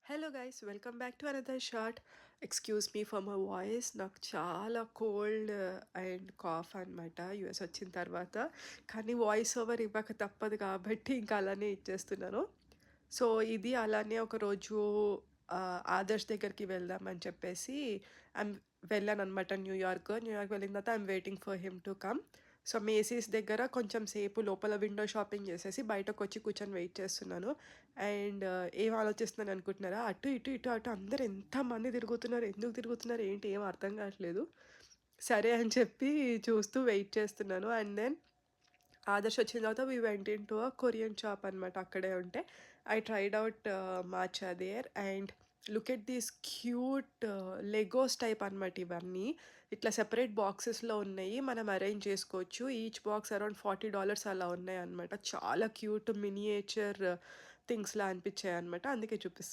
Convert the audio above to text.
Hello guys, welcome back to another short. Excuse me for my voice. నాకు చాలా cold and cough అనమాట US వచ్చిన తర్వాత. కానీ వాయిస్ ఓవర్ ఇవ్వక తప్పదు కాబట్టి ఇంకా అలానే ఇచ్చేస్తున్నాను. సో ఇది అలానే ఒకరోజు ఆదర్శ్ దగ్గరికి వెళ్దామని చెప్పేసి వెళ్ళాననమాట న్యూయార్క్. న్యూయార్క్ వెళ్ళిన తర్వాత I'm waiting for him to come. So Macy's దగ్గర కొంచెం సేపు లోపల విండో షాపింగ్ చేసేసి బయటకొచ్చి కూర్చొని వెయిట్ చేస్తున్నాను. అండ్ ఏం ఆలోచిస్తున్నాను అనుకుంటున్నారా? అటు, ఇటు, ఇటు, అటు అందరూ ఎంతమంది తిరుగుతున్నారు, ఎందుకు తిరుగుతున్నారు, ఏంటి ఏం అర్థం కావట్లేదు. సరే అని చెప్పి చూస్తూ వెయిట్ చేస్తున్నాను. అండ్ దెన్ ఆదర్శ్ వచ్చిన తర్వాత we went into a Korean shop అనమాట. అక్కడే ఉంటే I tried out matcha there and look at these cute Legos type అనమాట ఇవన్నీ. ఇట్లా సెపరేట్ బాక్సెస్‌లో ఉన్నాయి. మనం అరేంజ్ చేసుకోవచ్చు. ఈచ్ బాక్స్ అరౌండ్ $40 అలా ఉన్నాయన్నమాట. చాలా క్యూట్ మినియేచర్ థింగ్స్‌లా అనిపించాయన్నమాట. అందుకే చూపిస్తున్నా.